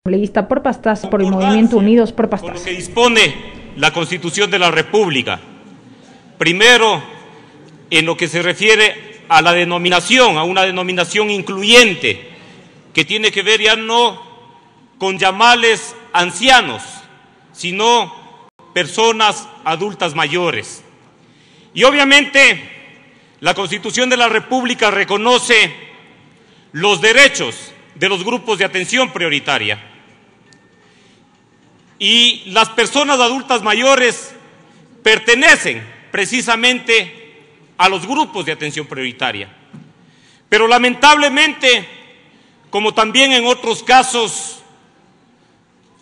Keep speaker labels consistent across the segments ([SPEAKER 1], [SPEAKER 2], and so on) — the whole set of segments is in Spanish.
[SPEAKER 1] Asambleísta por Pastaza, por el Movimiento Unidos por Pastaza.
[SPEAKER 2] Con lo que dispone la Constitución de la República. Primero, en lo que se refiere a la denominación, a una denominación incluyente, que tiene que ver ya no con llamarles ancianos, sino personas adultas mayores. Y obviamente, la Constitución de la República reconoce los derechos de los grupos de atención prioritaria. Y las personas adultas mayores pertenecen precisamente a los grupos de atención prioritaria. Pero lamentablemente, como también en otros casos,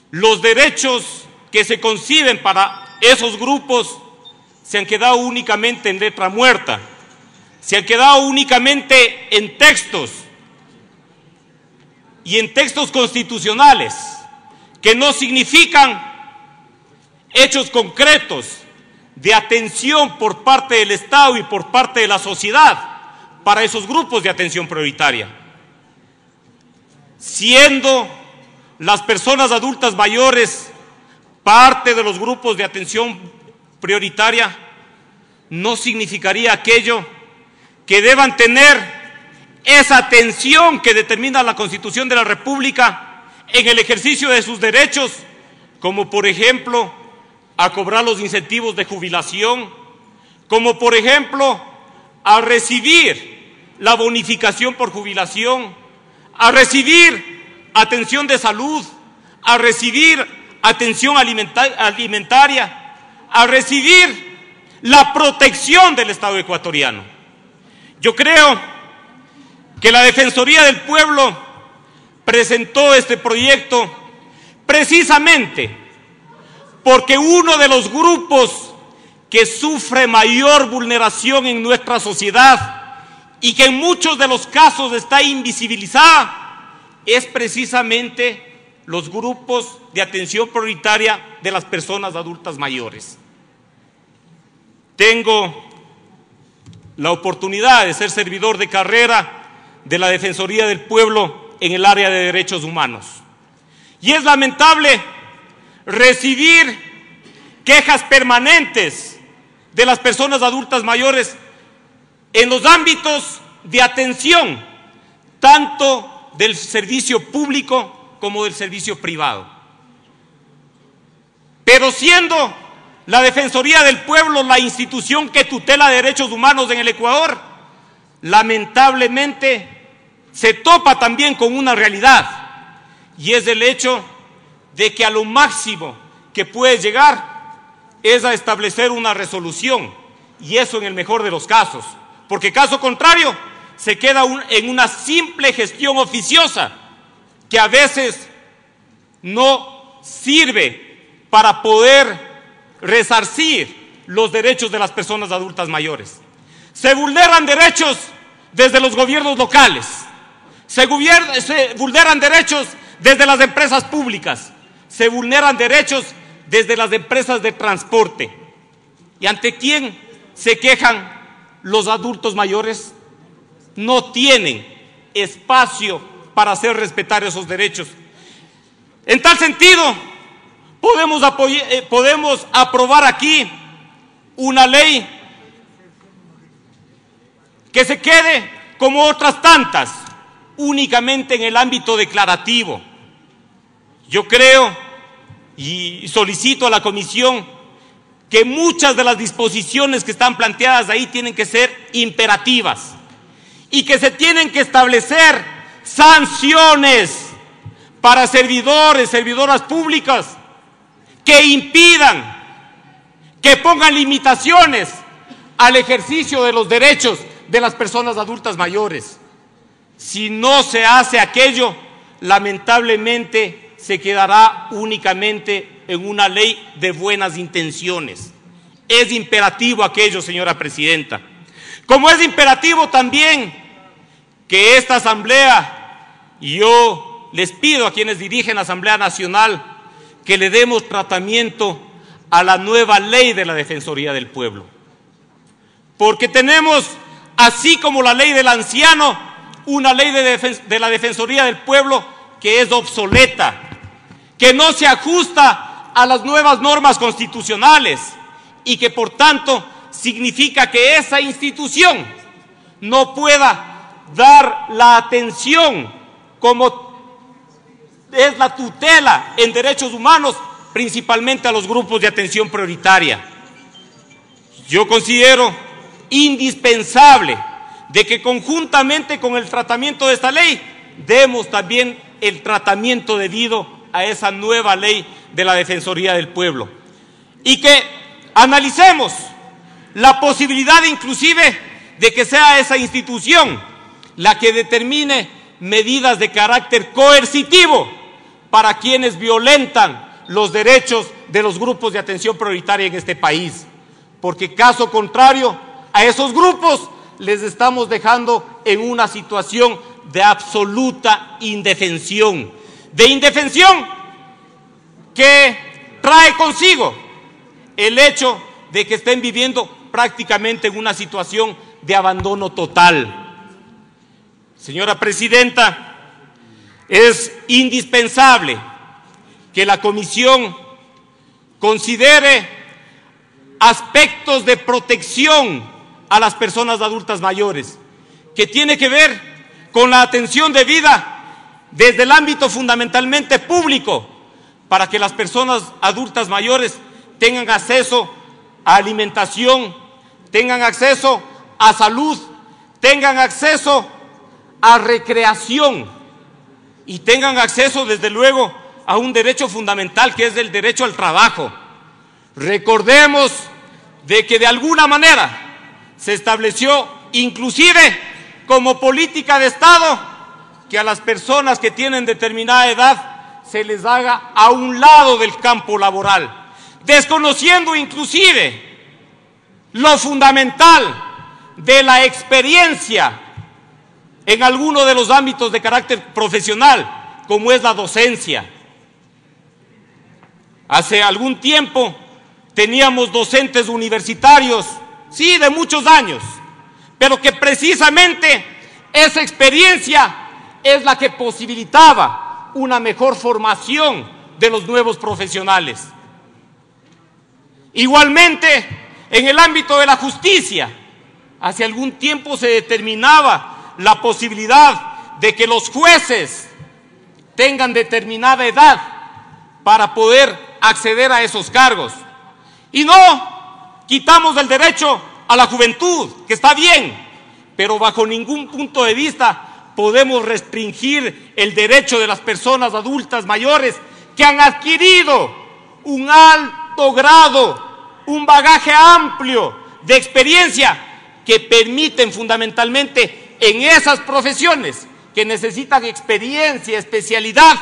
[SPEAKER 2] los derechos que se conciben para esos grupos se han quedado únicamente en letra muerta, se han quedado únicamente en textos y en textos constitucionales que no significan hechos concretos de atención por parte del Estado y por parte de la sociedad para esos grupos de atención prioritaria. Siendo las personas adultas mayores parte de los grupos de atención prioritaria, no significaría aquello que deban tener esa atención que determina la Constitución de la República en el ejercicio de sus derechos, como por ejemplo a cobrar los incentivos de jubilación, como por ejemplo a recibir la bonificación por jubilación, a recibir atención de salud, a recibir atención alimentaria, a recibir la protección del Estado ecuatoriano. Yo creo que la Defensoría del Pueblo presentó este proyecto precisamente porque uno de los grupos que sufre mayor vulneración en nuestra sociedad y que en muchos de los casos está invisibilizada es precisamente los grupos de atención prioritaria de las personas adultas mayores. Tengo la oportunidad de ser servidor de carrera de la Defensoría del Pueblo en el área de derechos humanos. Y es lamentable recibir quejas permanentes de las personas adultas mayores en los ámbitos de atención, tanto del servicio público como del servicio privado. Pero siendo la Defensoría del Pueblo la institución que tutela derechos humanos en el Ecuador, lamentablemente se topa también con una realidad, y es el hecho de que a lo máximo que puede llegar es a establecer una resolución, y eso en el mejor de los casos, porque caso contrario se queda en una simple gestión oficiosa que a veces no sirve para poder resarcir los derechos de las personas adultas mayores. Se vulneran derechos desde los gobiernos locales, se vulneran derechos desde las empresas públicas, se vulneran derechos desde las empresas de transporte. ¿Y ante quién se quejan los adultos mayores? No tienen espacio para hacer respetar esos derechos. En tal sentido, podemos aprobar aquí una ley que se quede como otras tantas, únicamente en el ámbito declarativo. Yo creo y solicito a la Comisión que muchas de las disposiciones que están planteadas ahí tienen que ser imperativas y que se tienen que establecer sanciones para servidores, servidoras públicas que impidan, que pongan limitaciones al ejercicio de los derechos de las personas adultas mayores. Si no se hace aquello, lamentablemente se quedará únicamente en una ley de buenas intenciones. Es imperativo aquello, señora presidenta. Como es imperativo también que esta asamblea, y yo les pido a quienes dirigen la Asamblea Nacional, que le demos tratamiento a la nueva ley de la Defensoría del Pueblo. Porque tenemos, así como la ley del anciano, una ley de la Defensoría del Pueblo que es obsoleta, que no se ajusta a las nuevas normas constitucionales y que por tanto significa que esa institución no pueda dar la atención como es la tutela en derechos humanos, principalmente a los grupos de atención prioritaria. Yo considero indispensable de que conjuntamente con el tratamiento de esta ley demos también el tratamiento debido a esa nueva ley de la Defensoría del Pueblo y que analicemos la posibilidad inclusive de que sea esa institución la que determine medidas de carácter coercitivo para quienes violentan los derechos de los grupos de atención prioritaria en este país, porque caso contrario a esos grupos les estamos dejando en una situación de absoluta indefensión, que trae consigo el hecho de que estén viviendo prácticamente en una situación de abandono total. Señora Presidenta, es indispensable que la Comisión considere aspectos de protección a las personas adultas mayores, que tiene que ver con la atención debida desde el ámbito fundamentalmente público, para que las personas adultas mayores tengan acceso a alimentación, tengan acceso a salud, tengan acceso a recreación y tengan acceso, desde luego, a un derecho fundamental que es el derecho al trabajo. Recordemos de que de alguna manera se estableció inclusive como política de Estado que a las personas que tienen determinada edad se les haga a un lado del campo laboral, desconociendo inclusive lo fundamental de la experiencia en alguno de los ámbitos de carácter profesional, como es la docencia. Hace algún tiempo teníamos docentes universitarios, sí, de muchos años, pero que precisamente esa experiencia es la que posibilitaba una mejor formación de los nuevos profesionales. Igualmente, en el ámbito de la justicia, hace algún tiempo se determinaba la posibilidad de que los jueces tengan determinada edad para poder acceder a esos cargos. Y no quitamos el derecho a la juventud, que está bien, pero bajo ningún punto de vista podemos restringir el derecho de las personas adultas mayores que han adquirido un alto grado, un bagaje amplio de experiencia que permiten fundamentalmente en esas profesiones que necesitan experiencia, especialidad,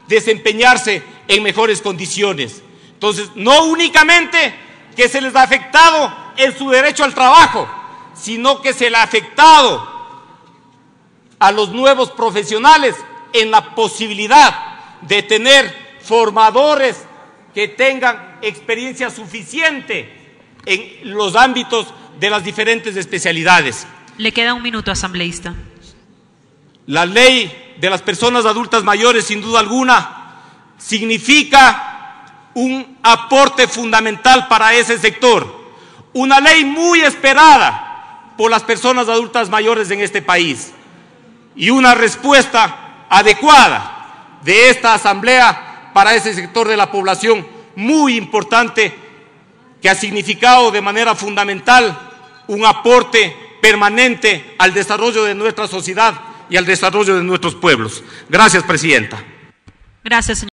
[SPEAKER 2] desempeñarse en mejores condiciones. Entonces, no únicamente que se les ha afectado en su derecho al trabajo, sino que se le ha afectado a los nuevos profesionales en la posibilidad de tener formadores que tengan experiencia suficiente en los ámbitos de las diferentes especialidades.
[SPEAKER 3] Le queda un minuto, asambleísta.
[SPEAKER 2] La ley de las personas adultas mayores, sin duda alguna, significa un aporte fundamental para ese sector. Una ley muy esperada por las personas adultas mayores en este país y una respuesta adecuada de esta Asamblea para ese sector de la población muy importante que ha significado de manera fundamental un aporte permanente al desarrollo de nuestra sociedad y al desarrollo de nuestros pueblos. Gracias, Presidenta.
[SPEAKER 3] Gracias, señor.